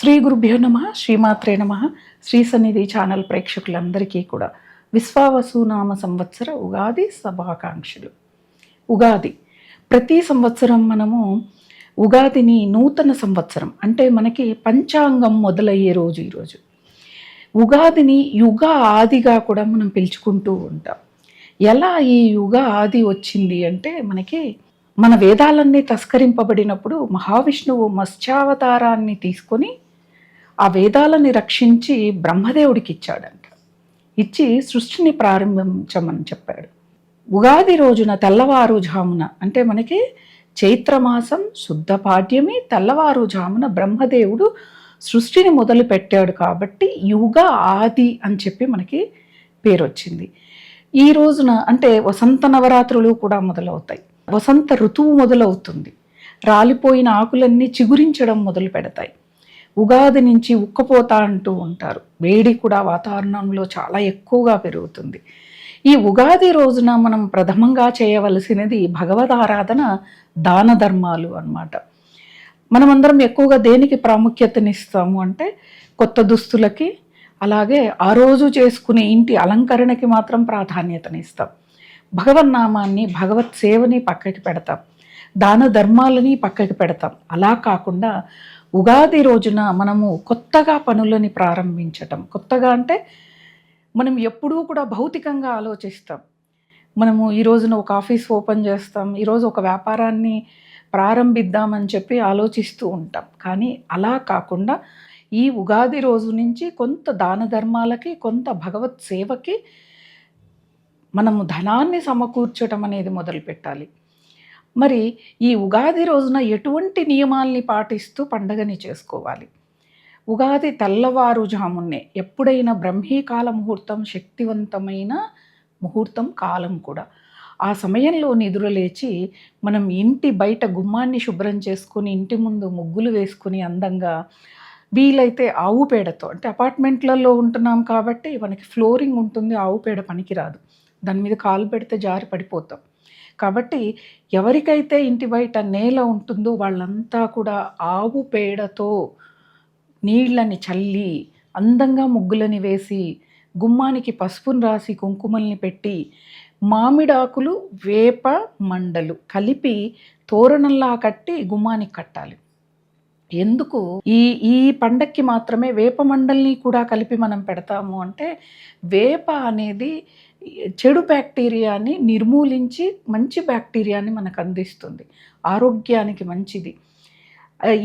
శ్రీ గురుభ్యో నమ శ్రీమాత్రే నమ శ్రీ సన్నిధి ఛానల్ ప్రేక్షకులందరికీ కూడా విశ్వావసునామ సంవత్సర ఉగాది శుభాకాంక్షలు. ఉగాది ప్రతి సంవత్సరం మనము ఉగాదిని నూతన సంవత్సరం అంటే మనకి పంచాంగం మొదలయ్యే రోజు ఈరోజు. ఉగాదిని యుగ ఆదిగా కూడా మనం పిలుచుకుంటూ ఉంటాం. ఎలా ఈ యుగ ఆది వచ్చింది అంటే మనకి మన వేదాలన్నీ తస్కరింపబడినప్పుడు మహావిష్ణువు మత్స్యావతారాన్ని తీసుకొని ఆ వేదాలని రక్షించి బ్రహ్మదేవుడికి ఇచ్చాడంట. ఇచ్చి సృష్టిని ప్రారంభించమని చెప్పాడు. ఉగాది రోజున తెల్లవారుజామున అంటే మనకి చైత్రమాసం శుద్ధ పాడ్యమి తెల్లవారుజామున బ్రహ్మదేవుడు సృష్టిని మొదలు పెట్టాడు కాబట్టి యుగ ఆది అని చెప్పి మనకి పేరు వచ్చింది. ఈ రోజున అంటే వసంత నవరాత్రులు కూడా మొదలవుతాయి. వసంత ఋతువు మొదలవుతుంది. రాలిపోయిన ఆకులన్నీ చిగురించడం మొదలు పెడతాయి. ఉగాది నుంచి ఉక్కపోతా అంటూ ఉంటారు. వేడి కూడా వాతావరణంలో చాలా ఎక్కువగా పెరుగుతుంది. ఈ ఉగాది రోజున మనం ప్రథమంగా చేయవలసినది భగవద్ ఆరాధన, దాన ధర్మాలు అన్నమాట. మనమందరం ఎక్కువగా దేనికి ప్రాముఖ్యతనిస్తాము అంటే కొత్త దుస్తులకి, అలాగే ఆ రోజు చేసుకునే ఇంటి అలంకరణకి మాత్రం ప్రాధాన్యతనిస్తాం. భగవన్నామాన్ని, భగవత్ సేవని పక్కకి పెడతాం. దాన ధర్మాలని పక్కకి పెడతాం. అలా కాకుండా ఉగాది రోజున మనము కొత్తగా పనులని ప్రారంభించటం. కొత్తగా అంటే మనం ఎప్పుడూ కూడా భౌతికంగా ఆలోచిస్తాం. మనము ఈ రోజున ఒక ఆఫీస్ ఓపెన్ చేస్తాం, ఈరోజు ఒక వ్యాపారాన్ని ప్రారంభిద్దామని చెప్పి ఆలోచిస్తూ ఉంటాం. కానీ అలా కాకుండా ఈ ఉగాది రోజు నుంచి కొంత దాన ధర్మాలకి, కొంత భగవత్ సేవకి మనము ధనాన్ని సమకూర్చడం అనేది మొదలు పెట్టాలి. మరి ఈ ఉగాది రోజున ఎటువంటి నియమాల్ని పాటిస్తూ పండగని చేసుకోవాలి? ఉగాది తెల్లవారుజామునే ఎప్పుడైనా బ్రహ్మీకాల ముహూర్తం శక్తివంతమైన ముహూర్తం కాలం కూడా. ఆ సమయంలో నిద్రలేచి మనం ఇంటి బయట గుమ్మాన్ని శుభ్రం చేసుకొని ఇంటి ముందు ముగ్గులు వేసుకుని అందంగా వీలైతే ఆవు పేడతో, అంటే అపార్ట్మెంట్లలో ఉంటున్నాం కాబట్టి మనకి ఫ్లోరింగ్ ఉంటుంది, ఆవు పేడ పనికిరాదు. దాని మీద కాలు పెడితే జారి పడిపోతాం. కాబట్టి ఎవరికైతే ఇంటి బయట నేల ఉంటుందో వాళ్ళంతా కూడా ఆవు పేడతో నీళ్ళని చల్లి అందంగా ముగ్గులని వేసి గుమ్మానికి పసుపుని రాసి కుంకుమల్ని పెట్టి మామిడాకులు వేప మండలు కలిపి తోరణంలా కట్టి గుమ్మానికి కట్టాలి. ఎందుకు ఈ ఈ పండక్కి మాత్రమే వేప మండల్ని కూడా కలిపి మనం పెడతాము అంటే వేప అనేది చెడు బ్యాక్టీరియాని నిర్మూలించి మంచి బ్యాక్టీరియాని మనకు అందిస్తుంది. ఆరోగ్యానికి మంచిది.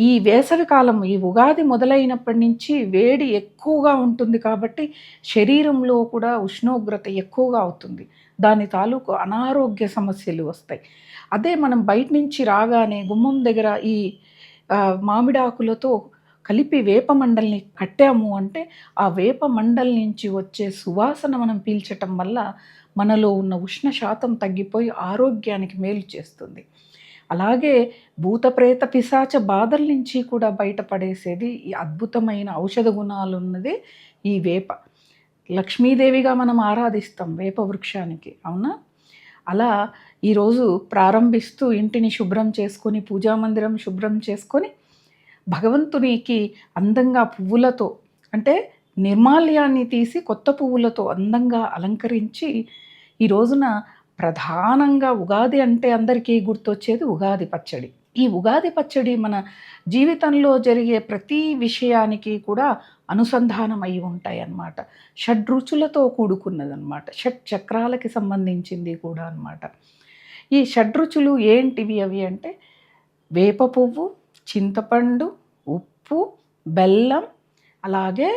ఈ వేసవి కాలం, ఈ ఉగాది మొదలైనప్పటి నుంచి వేడి ఎక్కువగా ఉంటుంది కాబట్టి శరీరంలో కూడా ఉష్ణోగ్రత ఎక్కువగా అవుతుంది. దాని తాలూకు అనారోగ్య సమస్యలు వస్తాయి. అదే మనం బయట నుంచి రాగానే గుమ్మం దగ్గర ఈ మామిడాకులతో కలిపి వేప మండల్ని కట్టాము అంటే ఆ వేప మండల్ నుంచి వచ్చే సువాసన మనం పీల్చటం వల్ల మనలో ఉన్న ఉష్ణ శాతం తగ్గిపోయి ఆరోగ్యానికి మేలు చేస్తుంది. అలాగే భూతప్రేత పిశాచ బాధల నుంచి కూడా బయటపడేసేది ఈ అద్భుతమైన ఔషధ గుణాలు ఉన్నది ఈ వేప. లక్ష్మీదేవిగా మనం ఆరాధిస్తాం వేప వృక్షానికి, అవునా? అలా ఈరోజు ప్రారంభిస్తూ ఇంటిని శుభ్రం చేసుకొని, పూజామందిరం శుభ్రం చేసుకొని భగవంతునికి అందంగా పువ్వులతో, అంటే నిర్మాల్యాన్ని తీసి కొత్త పువ్వులతో అందంగా అలంకరించి ఈ రోజున ప్రధానంగా ఉగాది అంటే అందరికీ గుర్తొచ్చేది ఉగాది పచ్చడి. ఈ ఉగాది పచ్చడి మన జీవితంలో జరిగే ప్రతి విషయానికి కూడా అనుసంధానం అయి ఉంటాయి అన్నమాట. షడ్రుచులతో కూడుకున్నదన్నమాట. షట్ చక్రాలకి సంబంధించింది కూడా అన్నమాట. ఈ షడ్రుచులు ఏంటివి అవి అంటే వేప పువ్వు, చింతపండు, ఉప్పు, బెల్లం, అలాగే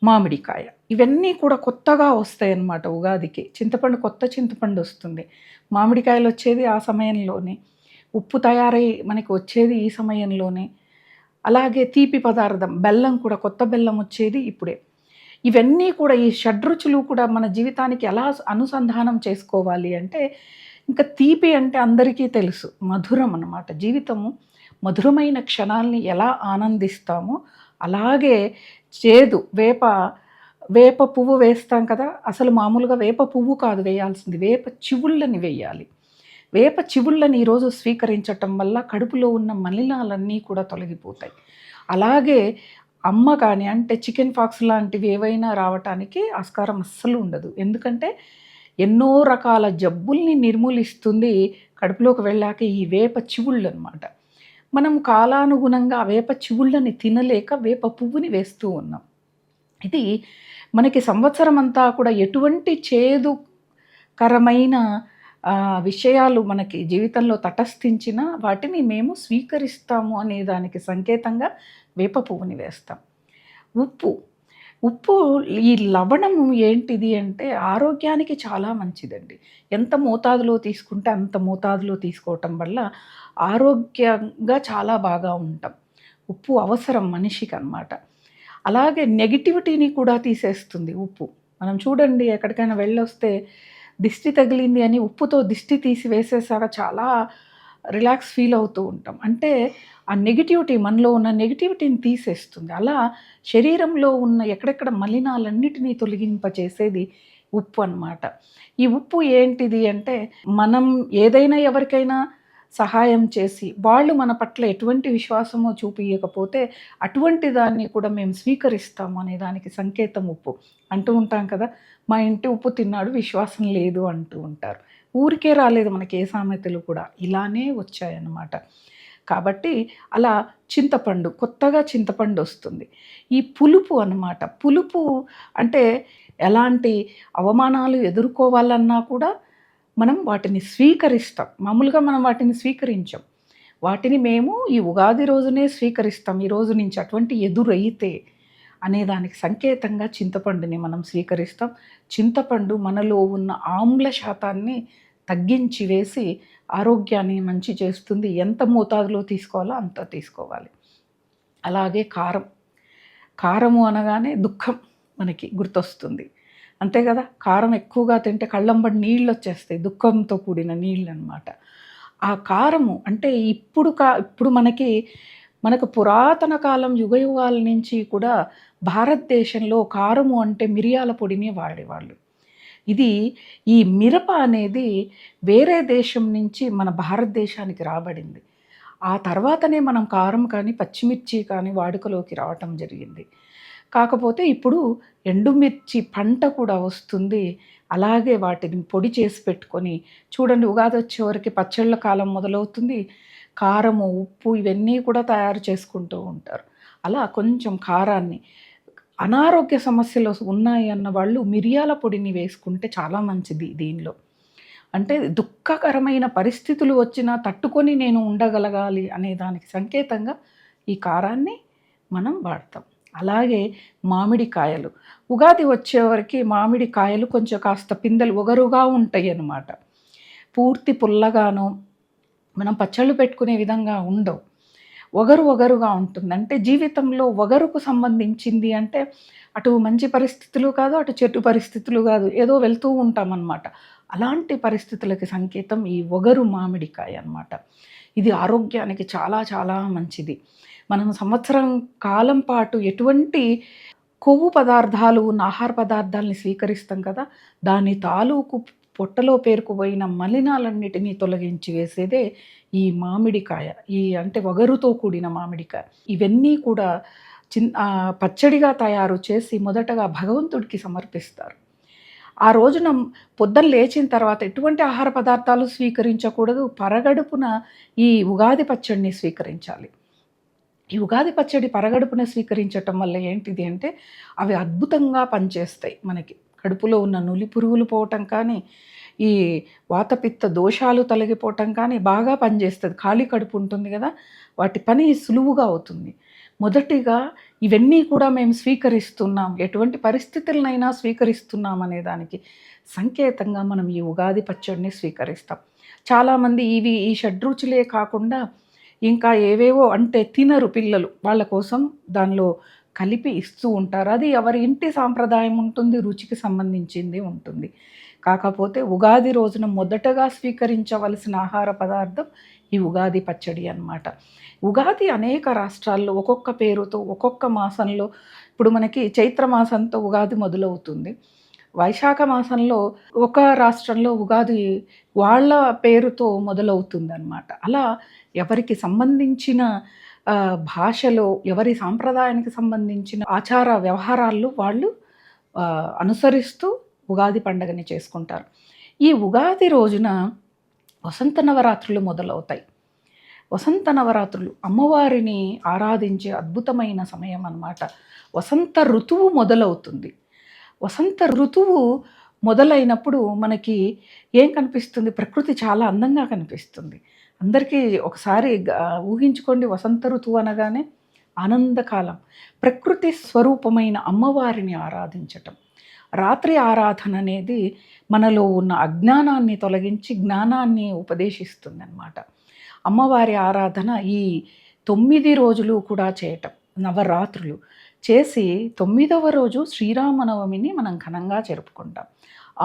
మామిడికాయ. ఇవన్నీ కూడా కొత్తగా వస్తాయి అన్నమాట ఉగాదికి. చింతపండు, కొత్త చింతపండు వస్తుంది. మామిడికాయలు వచ్చేది ఆ సమయంలోనే. ఉప్పు తయారై మనకి వచ్చేది ఈ సమయంలోనే. అలాగే తీపి పదార్థం బెల్లం కూడా, కొత్త బెల్లం వచ్చేది ఇప్పుడే. ఇవన్నీ కూడా ఈ షడ్రుచులు కూడా మన జీవితానికి ఎలా అనుసంధానం చేసుకోవాలి అంటే, ఇంకా తీపి అంటే అందరికీ తెలుసు, మధురం అన్నమాట. జీవితము మధురమైన క్షణాల్ని ఎలా ఆనందిస్తామో అలాగే చేదు, వేప పువ్వు వేస్తాం కదా, అసలు మామూలుగా వేప పువ్వు కాదు వేయాల్సింది, వేప చివుళ్ళని వేయాలి. వేప చివుళ్ళని ఈరోజు స్వీకరించటం వల్ల కడుపులో ఉన్న మలినాలన్నీ కూడా తొలగిపోతాయి. అలాగే అమ్మ కానీ అంటే చికెన్ పాక్స్ లాంటివి ఏవైనా రావటానికి ఆస్కారం అస్సలు ఉండదు. ఎందుకంటే ఎన్నో రకాల జబ్బుల్ని నిర్మూలిస్తుంది కడుపులోకి వెళ్ళాక ఈ వేప చివుళ్ళనమాట. మనం కాలానుగుణంగా ఆ వేప చివుళ్ళని తినలేక వేప పువ్వుని వేస్తూ ఉన్నాం. ఇది మనకి సంవత్సరం అంతా కూడా ఎటువంటి చేదుకరమైన విషయాలు మనకి జీవితంలో తటస్థించినా వాటిని మేము స్వీకరిస్తాము అనే దానికి సంకేతంగా వేప పువ్వుని వేస్తాం. ఉప్పు, ఉప్పు ఈ లవణము ఏంటిది అంటే ఆరోగ్యానికి చాలా మంచిదండి. ఎంత మోతాదులో తీసుకుంటే అంత మోతాదులో తీసుకోవటం వల్ల ఆరోగ్యంగా చాలా బాగా ఉంటాం. ఉప్పు అవసరం మనిషికనమాట. అలాగే నెగటివిటీని కూడా తీసేస్తుంది ఉప్పు. మనం చూడండి ఎక్కడికైనా వెళ్ళొస్తే దిష్టి తగిలింది అని ఉప్పుతో దిష్టి తీసి వేసేసాక చాలా రిలాక్స్ ఫీల్ అవుతూ ఉంటాం. అంటే ఆ నెగటివిటీ మనలో ఉన్న నెగటివిటీని తీసేస్తుంది. అలా శరీరంలో ఉన్న ఎక్కడెక్కడ మలినాలన్నిటినీ తొలగింపచేసేది ఉప్పు అన్నమాట. ఈ ఉప్పు ఏంటిది అంటే మనం ఏదైనా ఎవరికైనా సహాయం చేసి వాళ్ళు మన పట్ల ఎటువంటి విశ్వాసమో చూపియకపోతే అటువంటి దాన్ని కూడా మేము స్వీకరిస్తాము అనే దానికి సంకేతం ఉప్పు. అంటూ ఉంటాం కదా, మా ఇంటి ఉప్పు తిన్నాడు విశ్వాసం లేదు అంటూ ఉంటారు. ఊరికే రాలేదు మనకి ఏ సామెతలు కూడా ఇలానే వచ్చాయన్నమాట. కాబట్టి అలా చింతపండు కొత్తగా చింతపండు వస్తుంది. ఈ పులుపు అన్నమాట. పులుపు అంటే ఎలాంటి అవమానాలు ఎదుర్కోవాలన్నా కూడా మనం వాటిని స్వీకరిస్తాం. మామూలుగా మనం వాటిని స్వీకరించం. వాటిని మేము ఈ ఉగాది రోజునే స్వీకరిస్తాం. ఈ రోజు నుంచి అటువంటి ఎదురైతే అనేదానికి సంకేతంగా చింతపండుని మనం స్వీకరిస్తాం. చింతపండు మనలో ఉన్న ఆమ్ల శాతాన్ని తగ్గించి వేసి ఆరోగ్యాన్ని మంచి చేస్తుంది. ఎంత మోతాదులో తీసుకోవాలో అంత తీసుకోవాలి. అలాగే కారం. కారము అనగానే దుఃఖం మనకి గుర్తొస్తుంది. అంతే కదా, కారం ఎక్కువగా తింటే కళ్ళంబడి నీళ్ళు వచ్చేస్తాయి, దుఃఖంతో కూడిన నీళ్ళు అనమాట. ఆ కారము అంటే ఇప్పుడు మనకు పురాతన కాలం యుగయుగాల నుంచి కూడా భారతదేశంలో కారము అంటే మిరియాల పొడిని వాడేవాళ్ళు. ఈ మిరప అనేది వేరే దేశం నుంచి మన భారతదేశానికి రాబడింది. ఆ తర్వాతనే మనం కారం కానీ పచ్చిమిర్చి కానీ వాడుకలోకి రావటం జరిగింది. కాకపోతే ఇప్పుడు ఎండుమిర్చి పంట కూడా వస్తుంది. అలాగే వాటిని పొడి చేసి పెట్టుకొని చూడండి, ఉగాది వచ్చేవరకు పచ్చళ్ళ కాలం మొదలవుతుంది. కారము, ఉప్పు ఇవన్నీ కూడా తయారు చేసుకుంటూ ఉంటారు. అలా కొంచెం కారాన్ని అనారోగ్య సమస్యలు ఉన్నాయి అన్న వాళ్ళు మిరియాల పొడిని వేసుకుంటే చాలా మంచిది దీనిలో. అంటే దుఃఖకరమైన పరిస్థితులు వచ్చినా తట్టుకొని నేను ఉండగలగాలి అనే దానికి సంకేతంగా ఈ కారాన్ని మనం వాడతాం. అలాగే మామిడికాయలు. ఉగాది వచ్చేవరకు మామిడికాయలు కొంచెం కాస్త పిందెలు ఒగరుగా ఉంటాయి అన్నమాట. పూర్తి పుల్లగాను మనం పచ్చళ్ళు పెట్టుకునే విధంగా ఉండవు. ఒగరుగా ఉంటుంది. అంటే జీవితంలో ఒగరుకు సంబంధించింది అంటే అటు మంచి పరిస్థితులు కాదు, అటు చెడు పరిస్థితులు కాదు, ఏదో వెళ్తూ ఉంటామన్నమాట. అలాంటి పరిస్థితులకి సంకేతం ఈ ఒగరు మామిడికాయ అన్నమాట. ఇది ఆరోగ్యానికి చాలా చాలా మంచిది. మనం సంవత్సరం కాలం పాటు ఎటువంటి కొవ్వు పదార్థాలు ఉన్న ఆహార పదార్థాలని స్వీకరిస్తాం కదా, దాని తాలూకు పొట్టలో పేరుకుపోయిన మలినాలన్నిటినీ తొలగించి వేసేదే ఈ మామిడికాయ. అంటే వగరుతో కూడిన మామిడికాయ. ఇవన్నీ కూడా పచ్చడిగా తయారు చేసి మొదటగా భగవంతుడికి సమర్పిస్తారు. ఆ రోజున పొద్దున లేచిన తర్వాత ఎటువంటి ఆహార పదార్థాలు స్వీకరించకూడదు. పరగడుపున ఈ ఉగాది పచ్చడిని స్వీకరించాలి. ఈ ఉగాది పచ్చడి పరగడుపున స్వీకరించటం వల్ల ఏంటిది అంటే అవి అద్భుతంగా పనిచేస్తాయి. మనకి కడుపులో ఉన్న నులి పురుగులు పోవటం కానీ, ఈ వాతపిత్త దోషాలు తొలగిపోవటం కానీ బాగా పనిచేస్తుంది. ఖాళీ కడుపు ఉంటుంది కదా, వాటి పని సులువుగా అవుతుంది. మొదటిగా ఇవన్నీ కూడా మేము స్వీకరిస్తున్నాం, ఎటువంటి పరిస్థితులనైనా స్వీకరిస్తున్నాం అనే దానికి సంకేతంగా మనం ఈ ఉగాది పచ్చడిని స్వీకరిస్తాం. చాలామంది ఈ షడ్రుచులే కాకుండా ఇంకా ఏవేవో అంటే తినరు పిల్లలు, వాళ్ళ కోసం దానిలో కలిపి ఇస్తూ ఉంటారు. అది ఎవరి ఇంటి సాంప్రదాయం ఉంటుంది, రుచికి సంబంధించింది ఉంటుంది. కాకపోతే ఉగాది రోజున మొదటగా స్వీకరించవలసిన ఆహార పదార్థం ఈ ఉగాది పచ్చడి అన్నమాట. ఉగాది అనేక రాష్ట్రాల్లో ఒక్కొక్క పేరుతో ఒక్కొక్క మాసంలో, ఇప్పుడు మనకి చైత్ర మాసంతో ఉగాది మొదలవుతుంది. వైశాఖ మాసంలో ఒక రాష్ట్రంలో ఉగాది వాళ్ళ పేరుతో మొదలవుతుందన్నమాట. అలా ఎవరికి సంబంధించిన భాషలో ఎవరి సాంప్రదాయానికి సంబంధించిన ఆచార వ్యవహారాలు వాళ్ళు అనుసరిస్తూ ఉగాది పండుగని చేసుకుంటారు. ఈ ఉగాది రోజున వసంత నవరాత్రులు మొదలవుతాయి. వసంత నవరాత్రులు అమ్మవారిని ఆరాధించే అద్భుతమైన సమయం అన్నమాట. వసంత ఋతువు మొదలవుతుంది. వసంత ఋతువు మొదలైనప్పుడు మనకి ఏం కనిపిస్తుంది? ప్రకృతి చాలా అందంగా కనిపిస్తుంది. అందరికీ ఒకసారి ఊహించుకోండి, వసంత ఋతువు అనగానే ఆనందకాలం. ప్రకృతి స్వరూపమైన అమ్మవారిని ఆరాధించటం. రాత్రి ఆరాధన అనేది మనలో ఉన్న అజ్ఞానాన్ని తొలగించి జ్ఞానాన్ని ఉపదేశిస్తుందన్నమాట. అమ్మవారి ఆరాధన ఈ 9 రోజులు కూడా చేయటం, నవరాత్రులు చేసి 9వ రోజు శ్రీరామనవమిని మనం ఘనంగా జరుపుకుంటాం.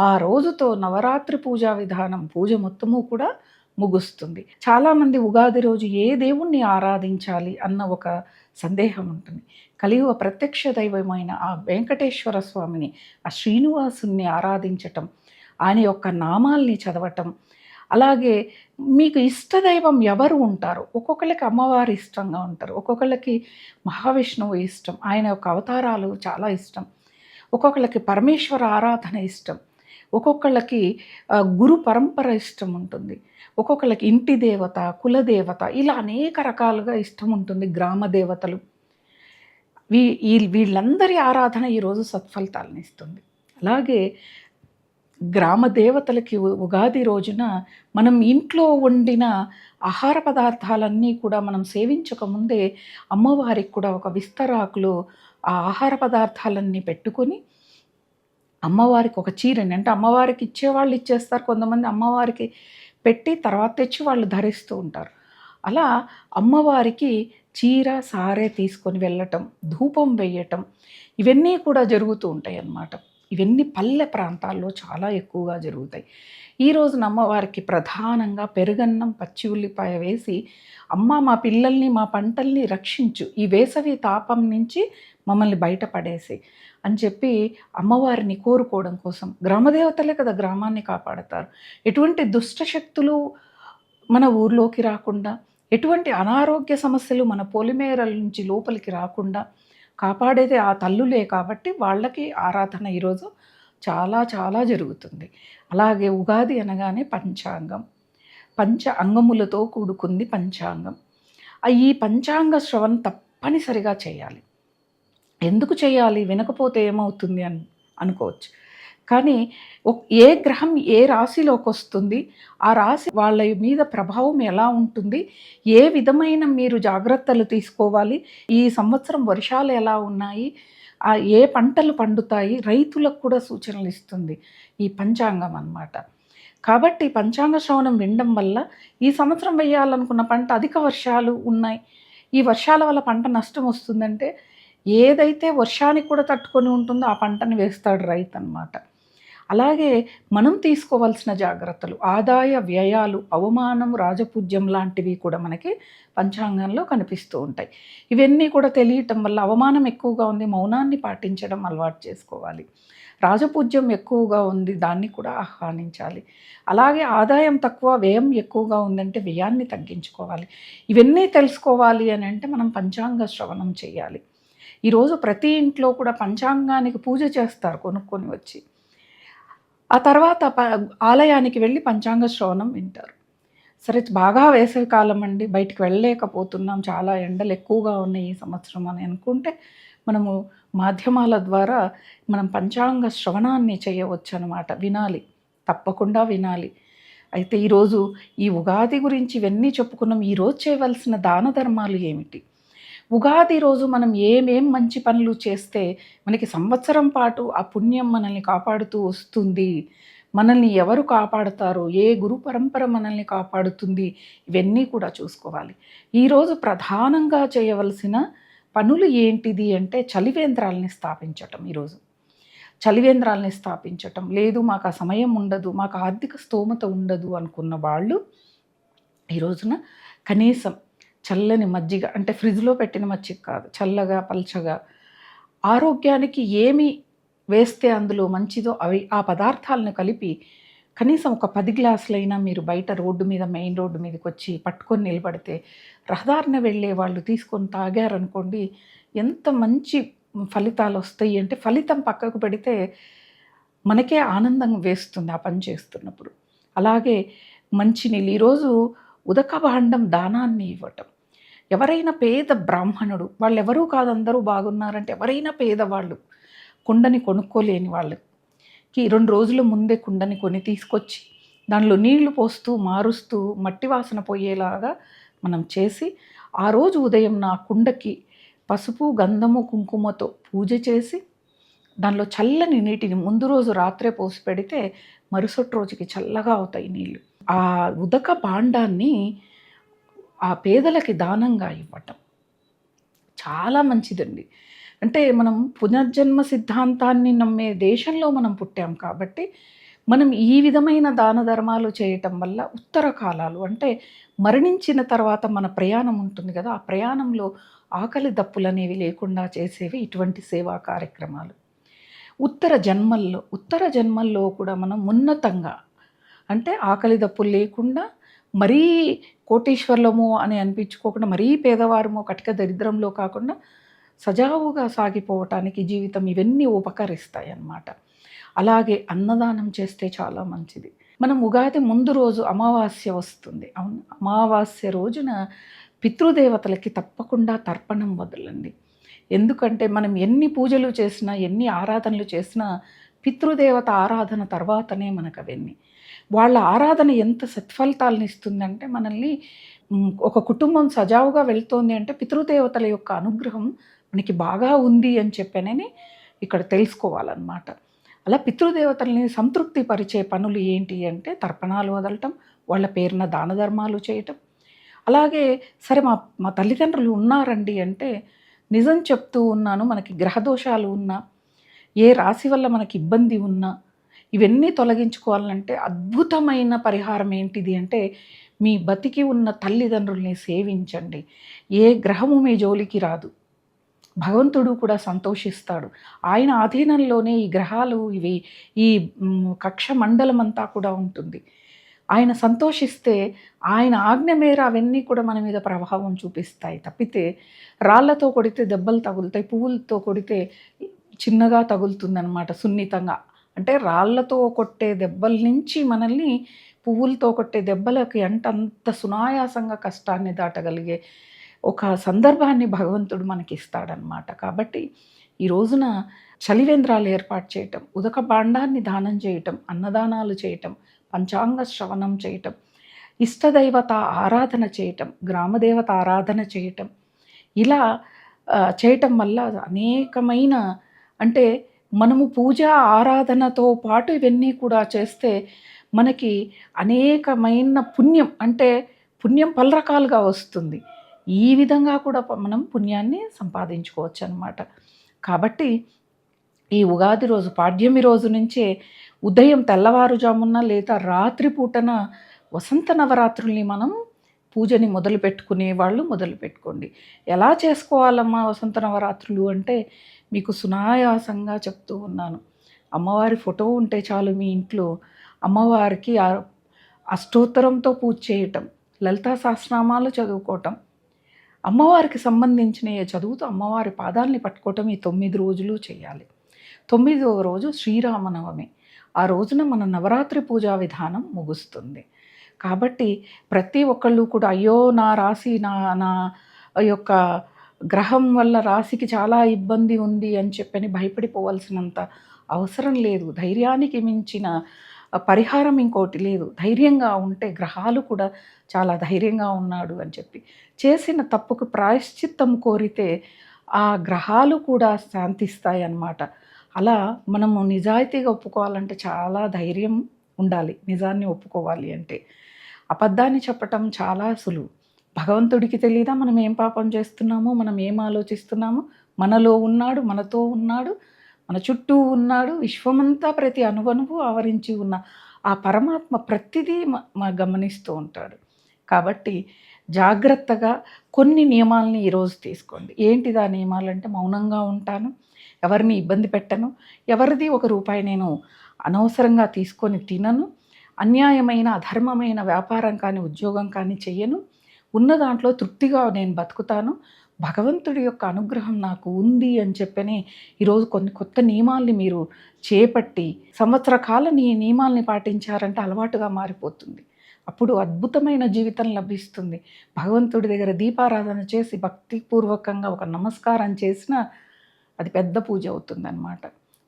ఆ రోజుతో నవరాత్రి పూజా విధానం, పూజ మొత్తము కూడా ముగుస్తుంది. చాలామంది ఉగాది రోజు ఏ దేవుణ్ణి ఆరాధించాలి అన్న ఒక సందేహం ఉంటుంది. కలియుగ ప్రత్యక్ష దైవమైన ఆ వెంకటేశ్వర స్వామిని, ఆ శ్రీనివాసుని ఆరాధించటం, ఆయన యొక్క నామాల్ని చదవటం, అలాగే మీకు ఇష్టదైవం ఎవరు ఉంటారు? ఒక్కొక్కళ్ళకి అమ్మవారు ఇష్టంగా ఉంటారు, ఒక్కొక్కళ్ళకి మహావిష్ణువు ఇష్టం, ఆయన యొక్క అవతారాలు చాలా ఇష్టం, ఒక్కొక్కళ్ళకి పరమేశ్వర ఆరాధన ఇష్టం, ఒక్కొక్కళ్ళకి గురు పరంపర ఇష్టం ఉంటుంది, ఒక్కొక్కళ్ళకి ఇంటి దేవత, కులదేవత, ఇలా అనేక రకాలుగా ఇష్టం ఉంటుంది. గ్రామ దేవతలు, వీళ్ళందరి ఆరాధన ఈరోజు సత్ఫలితాలను ఇస్తుంది. అలాగే గ్రామ దేవతలకి ఉగాది రోజున మనం ఇంట్లో వండిన ఆహార పదార్థాలన్నీ కూడా మనం సేవించకముందే అమ్మవారికి కూడా ఒక విస్తరాకులో ఆ ఆహార పదార్థాలన్నీ పెట్టుకొని అమ్మవారికి ఒక చీరని, అంటే అమ్మవారికి ఇచ్చేవాళ్ళు ఇచ్చేస్తారు, కొంతమంది అమ్మవారికి పెట్టి తర్వాత తెచ్చి వాళ్ళు ధరిస్తూ ఉంటారు. అలా అమ్మవారికి చీర సారే తీసుకొని వెళ్ళటం, ధూపం వేయటం, ఇవన్నీ కూడా జరుగుతూ ఉంటాయి అన్నమాట. ఇవన్నీ పల్లె ప్రాంతాల్లో చాలా ఎక్కువగా జరుగుతాయి. ఈ రోజున అమ్మవారికి ప్రధానంగా పెరుగన్నం, పచ్చి ఉల్లిపాయ వేసి, అమ్మ మా పిల్లల్ని, మా పంటల్ని రక్షించు, ఈ వేసవి తాపం నుంచి మమ్మల్ని బయటపడేసి అని చెప్పి అమ్మవారిని కోరుకోవడం కోసం. గ్రామదేవతలే కదా గ్రామాన్ని కాపాడతారు. ఎటువంటి దుష్టశక్తులు మన ఊర్లోకి రాకుండా, ఎటువంటి అనారోగ్య సమస్యలు మన పొలిమేరల నుంచి లోపలికి రాకుండా కాపాడేది ఆ తల్లులే. కాబట్టి వాళ్ళకి ఆరాధన ఈరోజు చాలా చాలా జరుగుతుంది. అలాగే ఉగాది అనగానే పంచాంగం, పంచ అంగములతో కూడుకుంది పంచాంగం. ఈ పంచాంగ శ్రవణం తప్పనిసరిగా చేయాలి. ఎందుకు చేయాలి? వినకపోతే ఏమవుతుంది అని అనుకోవచ్చు. కానీ ఏ గ్రహం ఏ రాశిలోకి వస్తుంది, ఆ రాశి వాళ్ళ మీద ప్రభావం ఎలా ఉంటుంది, ఏ విధమైన మీరు జాగ్రత్తలు తీసుకోవాలి, ఈ సంవత్సరం వర్షాలు ఎలా ఉన్నాయి, ఏ పంటలు పండుతాయి, రైతులకు కూడా సూచనలు ఇస్తుంది ఈ పంచాంగం అన్నమాట. కాబట్టి పంచాంగ శ్రవణం వినడం వల్ల ఈ సంవత్సరం వేయాలనుకున్న పంట అధిక వర్షాలు ఉన్నాయి, ఈ వర్షాల వల్ల పంట నష్టం వస్తుందంటే ఏదైతే వర్షానికి కూడా తట్టుకొని ఉంటుందో ఆ పంటని వేస్తాడు రైతు అన్నమాట. అలాగే మనం తీసుకోవాల్సిన జాగ్రత్తలు, ఆదాయ వ్యయాలు, అవమానం, రాజపూజ్యం లాంటివి కూడా మనకి పంచాంగంలో కనిపిస్తూ ఉంటాయి. ఇవన్నీ కూడా తెలియటం వల్ల అవమానం ఎక్కువగా ఉంది, మౌనాన్ని పాటించడం అలవాటు చేసుకోవాలి. రాజపూజ్యం ఎక్కువగా ఉంది, దాన్ని కూడా ఆహ్వానించాలి. అలాగే ఆదాయం తక్కువ, వ్యయం ఎక్కువగా ఉందంటే వ్యయాన్ని తగ్గించుకోవాలి. ఇవన్నీ తెలుసుకోవాలి అని అంటే మనం పంచాంగ శ్రవణం చేయాలి. ఈరోజు ప్రతి ఇంట్లో కూడా పంచాంగానికి పూజ చేస్తారు కొనుక్కొని వచ్చి. ఆ తర్వాత ఆలయానికి వెళ్ళి పంచాంగ శ్రవణం వింటారు. సరే, బాగా వేసవి కాలం అండి, బయటికి వెళ్ళలేకపోతున్నాం, చాలా ఎండలు ఎక్కువగా ఉన్నాయి ఈ సంవత్సరం అని అనుకుంటే మనము మాధ్యమాల ద్వారా మనం పంచాంగ శ్రవణాన్ని చేయవచ్చు అన్నమాట. వినాలి, తప్పకుండా వినాలి. అయితే ఈరోజు ఈ ఉగాది గురించి ఇవన్నీ చెప్పుకున్నాం. ఈరోజు చేయవలసిన దాన ధర్మాలు ఏమిటి? ఉగాది రోజు మనం ఏమేం మంచి పనులు చేస్తే మనకి సంవత్సరం పాటు ఆ పుణ్యం మనల్ని కాపాడుతూ వస్తుంది, మనల్ని ఎవరు కాపాడుతారో, ఏ గురు పరంపర మనల్ని కాపాడుతుంది, ఇవన్నీ కూడా చూసుకోవాలి. ఈరోజు ప్రధానంగా చేయవలసిన పనులు ఏంటిది అంటే చలివేంద్రాలని స్థాపించటం. ఈరోజు చలివేంద్రాలని స్థాపించటం, లేదు మాకు ఆ సమయం ఉండదు, మాకు ఆర్థిక స్తోమత ఉండదు అనుకున్న వాళ్ళు ఈ రోజున కనీసం చల్లని మజ్జిగ, అంటే ఫ్రిడ్జ్లో పెట్టిన మజ్జిగ కాదు, చల్లగా పల్చగా, ఆరోగ్యానికి ఏమి వేస్తే అందులో మంచిదో అవి ఆ పదార్థాలను కలిపి కనీసం ఒక 10 గ్లాసులైనా మీరు బయట రోడ్డు మీద మెయిన్ రోడ్డు మీదకొచ్చి పట్టుకొని నిలబడితే, రహదారిన వెళ్ళే వాళ్ళు తీసుకొని తాగారనుకోండి, ఎంత మంచి ఫలితాలొస్తాయి అంటే, ఫలితం పక్కకు పెడితే మనకే ఆనందం వేస్తుంది ఆ పని చేస్తున్నప్పుడు. అలాగే మంచినీళ్ళు ఈరోజు ఉదక భాండం దానాన్ని ఇవ్వటం. ఎవరైనా పేద బ్రాహ్మణుడు వాళ్ళెవరూ కాదు అందరూ బాగున్నారంటే ఎవరైనా పేదవాళ్ళు, కుండని కొనుక్కోలేని వాళ్ళకి 2 రోజుల ముందే కుండని కొని తీసుకొచ్చి, దానిలో నీళ్లు పోస్తూ, మారుస్తూ, మట్టి వాసన పోయేలాగా మనం చేసి, ఆ రోజు ఉదయం నా కుండకి పసుపు, గంధము, కుంకుమతో పూజ చేసి, దానిలో చల్లని నీటిని ముందు రోజు రాత్రే పోసి పెడితే, మరుసటి రోజుకి చల్లగా అవుతాయి నీళ్ళు. ఆ ఉదక భాండాన్ని ఆ పేదలకి దానంగా ఇవ్వటం చాలా మంచిదండి. అంటే మనం పునర్జన్మ సిద్ధాంతాన్ని నమ్మే దేశంలో మనం పుట్టాం కాబట్టి, మనం ఈ విధమైన దాన ధర్మాలు చేయటం వల్ల ఉత్తర కాలాలు అంటే మరణించిన తర్వాత మన ప్రయాణం ఉంటుంది కదా! ఆ ప్రయాణంలో ఆకలి దప్పులనేవి లేకుండా చేసేవి ఇటువంటి సేవా కార్యక్రమాలు. ఉత్తర జన్మల్లో కూడా మనం ఉన్నతంగా అంటే ఆకలి దప్పులు లేకుండా మరీ కోటీశ్వర్లము అని అనిపించుకోకుండా, మరీ పేదవారము, కటిక దరిద్రంలో కాకుండా సజావుగా సాగిపోవటానికి జీవితం ఇవన్నీ ఉపకరిస్తాయన్నమాట. అలాగే అన్నదానం చేస్తే చాలా మంచిది. మనం ఉగాది ముందు రోజు అమావాస్య వస్తుంది. అవును. అమావాస్య రోజున పితృదేవతలకి తప్పకుండా తర్పణం వదలండి. ఎందుకంటే మనం ఎన్ని పూజలు చేసినా, ఎన్ని ఆరాధనలు చేసినా పితృదేవత ఆరాధన తర్వాతనే మనకవన్నీ. వాళ్ళ ఆరాధన ఎంత సత్ఫలితాలను ఇస్తుందంటే మనల్ని ఒక కుటుంబం సజావుగా వెళ్తోంది అంటే పితృదేవతల యొక్క అనుగ్రహం మనకి బాగా ఉంది అని చెప్పనని ఇక్కడ తెలుసుకోవాలన్నమాట. అలా పితృదేవతల్ని సంతృప్తి పరిచే పనులు ఏంటి అంటే తర్పణాలు వదలటం, వాళ్ళ పేరున దాన ధర్మాలు చేయటం. అలాగే సరే మా మా తల్లిదండ్రులు ఉన్నారండి అంటే నిజం చెప్తూ ఉన్నాను, మనకి గ్రహదోషాలు ఉన్నా, ఏ రాశి వల్ల మనకి ఇబ్బంది ఉన్నా, ఇవన్నీ తొలగించుకోవాలంటే అద్భుతమైన పరిహారం ఏంటిది అంటే, మీ బతికి ఉన్న తల్లిదండ్రుల్ని సేవించండి. ఏ గ్రహము మీ జోలికి రాదు. భగవంతుడు కూడా సంతోషిస్తాడు. ఆయన ఆధీనంలోనే ఈ గ్రహాలు ఈ కక్ష మండలం అంతా కూడా ఉంటుంది. ఆయన సంతోషిస్తే ఆయన ఆజ్ఞ మేర అవన్నీ కూడా మన మీద ప్రభావం చూపిస్తాయి తప్పితే, రాళ్ళతో కొడితే దెబ్బలు తగులుతాయి, పువ్వులతో కొడితే చిన్నగా తగులుతుందనమాట సున్నితంగా. అంటే రాళ్ళతో కొట్టే దెబ్బల నుంచి మనల్ని పువ్వులతో కొట్టే దెబ్బలకి అంత సునాయాసంగా కష్టాన్ని దాటగలిగే ఒక సందర్భాన్ని భగవంతుడు మనకిస్తాడనమాట. కాబట్టి ఈ రోజున చలివేంద్రాలు ఏర్పాటు చేయటం, ఉదక భాండాన్ని దానం చేయటం, అన్నదానాలు చేయటం, పంచాంగ శ్రవణం చేయటం, ఇష్టదైవత ఆరాధన చేయటం, గ్రామదేవత ఆరాధన చేయటం, ఇలా చేయటం వల్ల అనేకమైన అంటే మనము పూజ ఆరాధనతో పాటు ఇవన్నీ కూడా చేస్తే మనకి అనేకమైన పుణ్యం అంటే పుణ్యం పలు రకాలుగా వస్తుంది. ఈ విధంగా కూడా మనం పుణ్యాన్ని సంపాదించుకోవచ్చు అన్నమాట. కాబట్టి ఈ ఉగాది రోజు పాడ్యమి రోజు నుంచే ఉదయం తెల్లవారుజామున లేదా రాత్రి పూటన వసంత నవరాత్రుల్ని మనం పూజని మొదలుపెట్టుకునే వాళ్ళు మొదలుపెట్టుకోండి. ఎలా చేసుకోవాలమ్మా వసంత నవరాత్రులు అంటే మీకు సునాయాసంగా చెప్తూ ఉన్నాను. అమ్మవారి ఫోటో ఉంటే చాలు మీ ఇంట్లో. అమ్మవారికి అష్టోత్తరంతో పూజ చేయటం, లలితా సహస్రనామాలు చదువుకోవటం, అమ్మవారికి సంబంధించినవి చదువుతూ అమ్మవారి పాదాలని పట్టుకోవటం ఈ 9 రోజులు చేయాలి. 9వ రోజు శ్రీరామనవమి. ఆ రోజున మన నవరాత్రి పూజా విధానం ముగుస్తుంది. కాబట్టి ప్రతి ఒక్కళ్ళు కూడా అయ్యో నా రాశి నా నా యొక్క గ్రహం వల్ల రాశికి చాలా ఇబ్బంది ఉంది అని చెప్పని భయపడిపోవాల్సినంత అవసరం లేదు. ధైర్యానికి మించిన పరిహారం ఇంకోటి లేదు. ధైర్యంగా ఉంటే గ్రహాలు కూడా చాలా ధైర్యంగా ఉన్నాడు అని చెప్పి చేసిన తప్పుకు ప్రాయశ్చిత్తం కోరితే ఆ గ్రహాలు కూడా శాంతిస్తాయి అన్నమాట. అలా మనము నిజాయితీగా ఒప్పుకోవాలంటే చాలా ధైర్యం ఉండాలి. నిజాన్ని ఒప్పుకోవాలి అంటే అబద్ధాన్ని చెప్పటం చాలా సులువు. భగవంతుడికి తెలీదా మనం ఏం పాపం చేస్తున్నామో, మనం ఏం ఆలోచిస్తున్నామో? మనలో ఉన్నాడు, మనతో ఉన్నాడు, మన చుట్టూ ఉన్నాడు. విశ్వమంతా ప్రతి అణువణువు ఆవరించి ఉన్న ఆ పరమాత్మ ప్రతిదీ గమనిస్తూ ఉంటాడు. కాబట్టి జాగ్రత్తగా కొన్ని నియమాలని ఈరోజు తీసుకోండి. ఏంటిది ఆ నియమాలంటే మౌనంగా ఉంటాను, ఎవరిని ఇబ్బంది పెట్టను, ఎవరిది ఒక రూపాయి నేను అనవసరంగా తీసుకొని తినను, అన్యాయమైన అధర్మమైన వ్యాపారం కానీ ఉద్యోగం కానీ చెయ్యను. ఉన్న దాంట్లో తృప్తిగా నేను బతుకుతాను. భగవంతుడి యొక్క అనుగ్రహం నాకు ఉంది అని చెప్పని ఈరోజు కొన్ని కొత్త నియమాల్ని మీరు చేపట్టి సంవత్సర కాలం ఈ నియమాల్ని పాటించారంటే అలవాటుగా మారిపోతుంది. అప్పుడు అద్భుతమైన జీవితం లభిస్తుంది. భగవంతుడి దగ్గర దీపారాధన చేసి భక్తిపూర్వకంగా ఒక నమస్కారం చేసినా అది పెద్ద పూజ అవుతుందన్నమాట.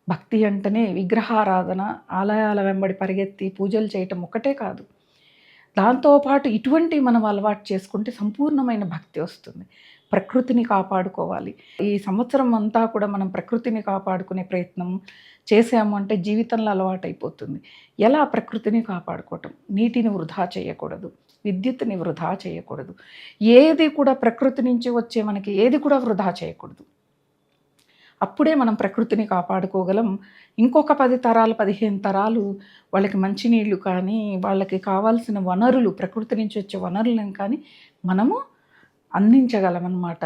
భక్తి అంటేనే విగ్రహారాధన, ఆలయాల వెంబడి పరిగెత్తి పూజలు చేయటం ఒక్కటే కాదు. దాంతోపాటు ఇటువంటివి మనం అలవాటు చేసుకుంటే సంపూర్ణమైన భక్తి వస్తుంది. ప్రకృతిని కాపాడుకోవాలి. ఈ సంవత్సరం అంతా కూడా మనం ప్రకృతిని కాపాడుకునే ప్రయత్నం చేసాము అంటే జీవితంలో అలవాటైపోతుంది. ఎలా ప్రకృతిని కాపాడుకోవటం? నీటిని వృధా చేయకూడదు, విద్యుత్తుని వృధా చేయకూడదు. ఏది కూడా ప్రకృతి నుంచి వచ్చే మనకి ఏది కూడా వృధా చేయకూడదు. అప్పుడే మనం ప్రకృతిని కాపాడుకోగలం. ఇంకొక 10 తరాలు 15 తరాలు వాళ్ళకి మంచినీళ్ళు కానీ, వాళ్ళకి కావాల్సిన వనరులు ప్రకృతి నుంచి వచ్చే వనరులను కానీ మనము అందించగలమన్నమాట.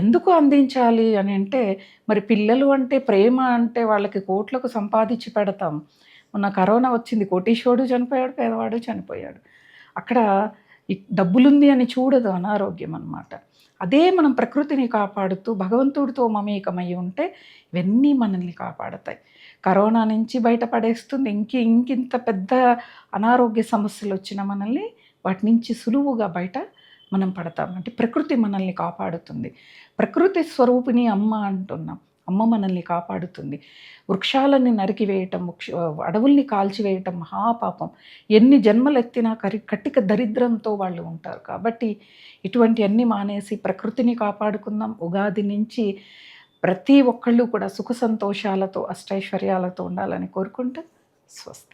ఎందుకు అందించాలి అని అంటే, మరి పిల్లలు అంటే ప్రేమ అంటే వాళ్ళకి కోట్లకు సంపాదించి పెడతాం. మొన్న కరోనా వచ్చింది, కోటీశ్వరుడు చనిపోయాడు, పేదవాడు చనిపోయాడు. అక్కడ డబ్బులుంది అని చూడదు అనారోగ్యం అన్నమాట. అదే మనం ప్రకృతిని కాపాడుతూ భగవంతుడితో మమేకమై ఉంటే ఇవన్నీ మనల్ని కాపాడతాయి. కరోనా నుంచి బయటపడేస్తుంది. ఇంకింత పెద్ద అనారోగ్య సమస్యలు వచ్చిన మనల్ని వాటి నుంచి సులువుగా బయట మనం పడతాం. అంటే ప్రకృతి మనల్ని కాపాడుతుంది. ప్రకృతి స్వరూపిణి అమ్మ అంటున్నాం. అమ్మ మనల్ని కాపాడుతుంది. వృక్షాలని నరికివేయటం, అడవుల్ని కాల్చివేయటం మహాపాపం. ఎన్ని జన్మలెత్తినా కట్టిక దరిద్రంతో వాళ్ళు ఉంటారు. కాబట్టి ఇటువంటివన్నీ మానేసి ప్రకృతిని కాపాడుకుందాం. ఉగాది నుంచి ప్రతి ఒక్కళ్ళు కూడా సుఖ సంతోషాలతో అష్టైశ్వర్యాలతో ఉండాలని కోరుకుంటూ స్వస్తి.